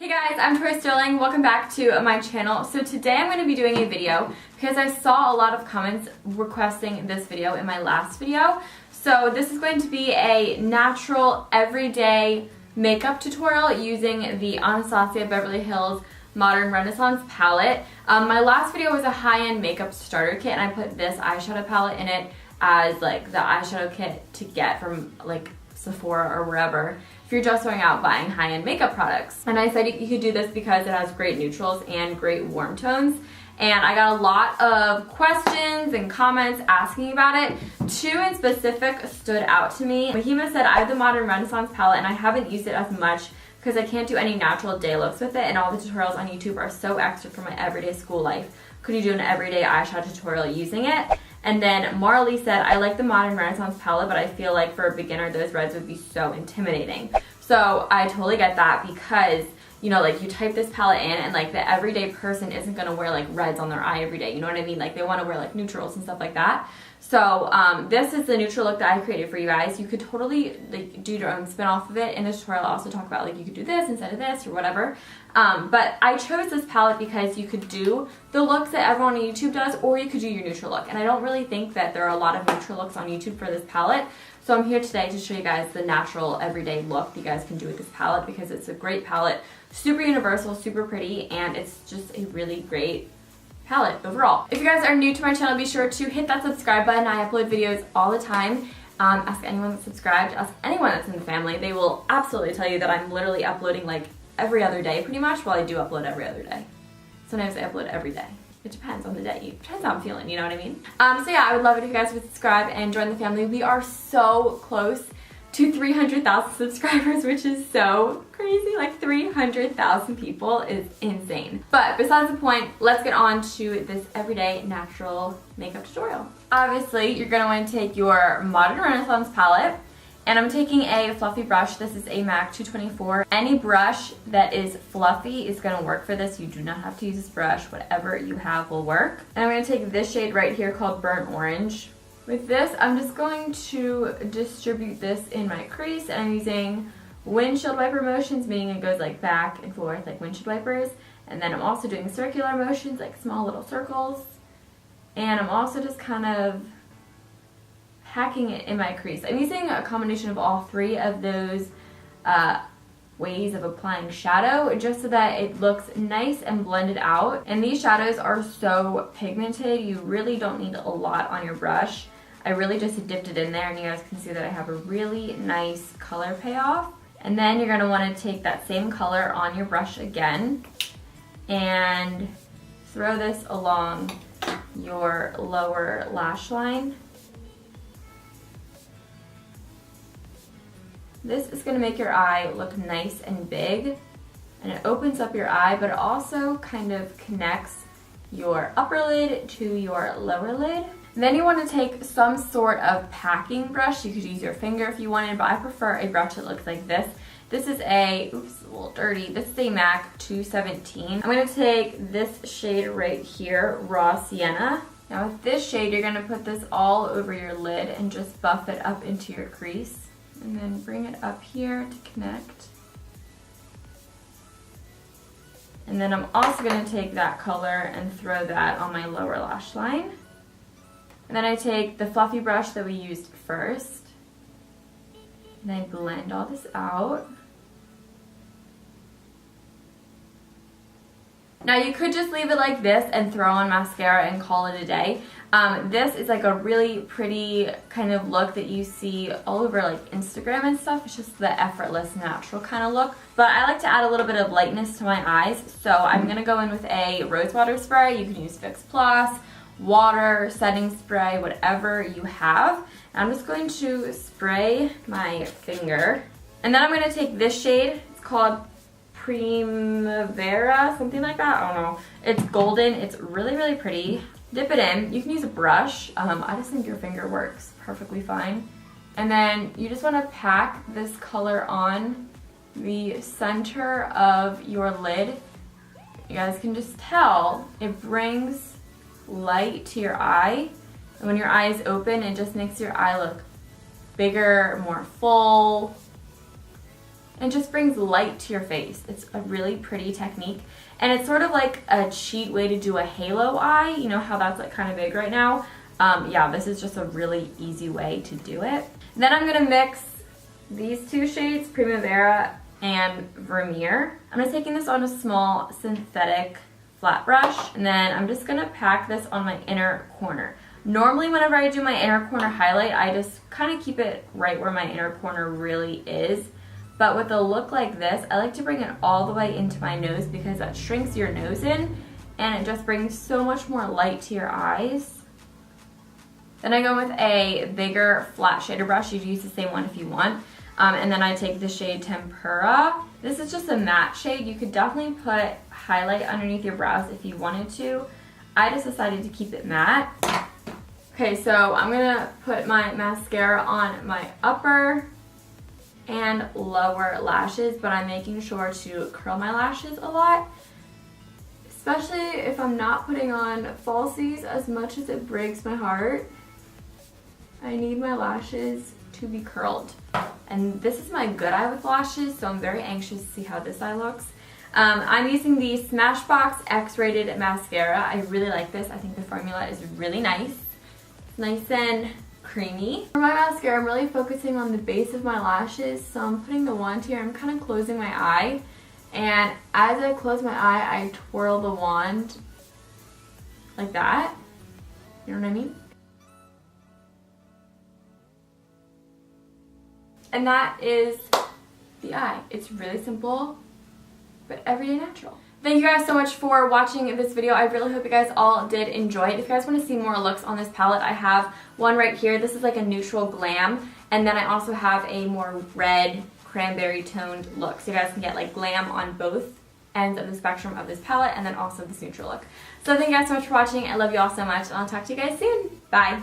Hey guys, I'm Tori Sterling. Welcome back to my channel. So today I'm going to be doing a video because I saw a lot of comments requesting this video in my last video. So this is going to be a natural, everyday makeup tutorial using the Anastasia Beverly Hills Modern Renaissance palette. My last video was a high-end makeup starter kit and I put this eyeshadow palette in it as like the eyeshadow kit to get from like Sephora or wherever if you're just going out buying high-end makeup products. And I said you could do this because it has great neutrals and great warm tones. And I got a lot of questions and comments asking about it. Two in specific stood out to me. Mahima said, I have the Modern Renaissance palette and I haven't used it as much because I can't do any natural day looks with it and all the tutorials on YouTube are so extra for my everyday school life. Could you do an everyday eyeshadow tutorial using it? And then Marley said, I like the Modern Renaissance palette, but I feel like for a beginner, those reds would be so intimidating. So I totally get that because, you know, like you type this palette in and like the everyday person isn't going to wear like reds on their eye every day. You know what I mean? Like they want to wear like neutrals and stuff like that. So this is the neutral look that I created for you guys. You could totally like do your own spin off of it. In this tutorial, I'll also talk about like you could do this instead of this or whatever. But I chose this palette because you could do the looks that everyone on YouTube does, or you could do your neutral look. And I don't really think that there are a lot of neutral looks on YouTube for this palette. So I'm here today to show you guys the natural everyday look that you guys can do with this palette because it's a great palette, super universal, super pretty, and it's just a really great palette overall. If you guys are new to my channel, be sure to hit that subscribe button. I upload videos all the time. Ask anyone that's subscribed, ask anyone that's in the family. They will absolutely tell you that I'm literally uploading like every other day pretty much. Well, I do upload every other day. Sometimes I upload every day. It depends on the day. It depends how I'm feeling, you know what I mean? So yeah, I would love it if you guys would subscribe and join the family. We are so close to 300,000 subscribers, which is so crazy. Like 300,000 people is insane. But besides the point, let's get on to this everyday natural makeup tutorial. Obviously, you're gonna want to take your Modern Renaissance palette, and I'm taking a fluffy brush. This is a MAC 224. Any brush that is fluffy is gonna work for this. You do not have to use this brush. Whatever you have will work. And I'm gonna take this shade right here called Burnt Orange. With this, I'm just going to distribute this in my crease, and I'm using windshield wiper motions, meaning it goes like back and forth like windshield wipers. And then I'm also doing circular motions, like small little circles. And I'm also just kind of packing it in my crease. I'm using a combination of all three of those ways of applying shadow just so that it looks nice and blended out. And these shadows are so pigmented, you really don't need a lot on your brush. I really just dipped it in there and you guys can see that I have a really nice color payoff. And then you're gonna wanna take that same color on your brush again and throw this along your lower lash line. This is gonna make your eye look nice and big, and it opens up your eye, but it also kind of connects your upper lid to your lower lid. And then you want to take some sort of packing brush. You could use your finger if you wanted, but I prefer a brush that looks like this. This is a, oops, a little dirty. This is a MAC 217. I'm gonna take this shade right here, Raw Sienna. Now with this shade, you're gonna put this all over your lid and just buff it up into your crease. And then bring it up here to connect. And then I'm also going to take that color and throw that on my lower lash line. And then I take the fluffy brush that we used first. And I blend all this out. Now you could just leave it like this and throw on mascara and call it a day. This is like a really pretty kind of look that you see all over like Instagram and stuff. It's just the effortless, natural kind of look. But I like to add a little bit of lightness to my eyes. So I'm going to go in with a rose water spray. You can use Fix Plus, water, setting spray, whatever you have. And I'm just going to spray my finger. And then I'm going to take this shade. It's called Primavera, something like that. I don't know. It's golden. It's really, really pretty. Dip it in. You can use a brush. I just think your finger works perfectly fine. And then you just want to pack this color on the center of your lid. You guys can just tell it brings light to your eye. And when your eye is open, it just makes your eye look bigger, more full. and it just brings light to your face. It's a really pretty technique, and it's sort of like a cheat way to do a halo eye. You know how that's like kind of big right now? Yeah, this is just a really easy way to do it. Then I'm gonna mix these two shades, Primavera and Vermeer. I'm just taking this on a small synthetic flat brush, and then I'm just gonna pack this on my inner corner. Normally whenever I do my inner corner highlight, I just kind of keep it right where my inner corner really is. But with a look like this, I like to bring it all the way into my nose because that shrinks your nose in and it just brings so much more light to your eyes. Then I go with a bigger flat shader brush. You can use the same one if you want. And then I take the shade Tempera. This is just a matte shade. You could definitely put highlight underneath your brows if you wanted to. I just decided to keep it matte. Okay, so I'm gonna put my mascara on my upper and lower lashes, but I'm making sure to curl my lashes a lot, especially if I'm not putting on falsies. As much as it breaks my heart, I need my lashes to be curled. And this is my good eye with lashes, so I'm very anxious to see how this eye looks. I'm using the Smashbox X-Rated Mascara. I really like this. I think the formula is really nice. It's nice and creamy. For my mascara, I'm really focusing on the base of my lashes, so I'm putting the wand here. I'm kind of closing my eye, and as I close my eye, I twirl the wand like that. You know what I mean? And that is the eye. It's really simple, but everyday natural. Thank you guys so much for watching this video. I really hope you guys all did enjoy it. If you guys want to see more looks on this palette, I have one right here. This is like a neutral glam, and then I also have a more red cranberry toned look. So you guys can get like glam on both ends of the spectrum of this palette, and then also this neutral look. So thank you guys so much for watching. I love you all so much, and I'll talk to you guys soon. Bye.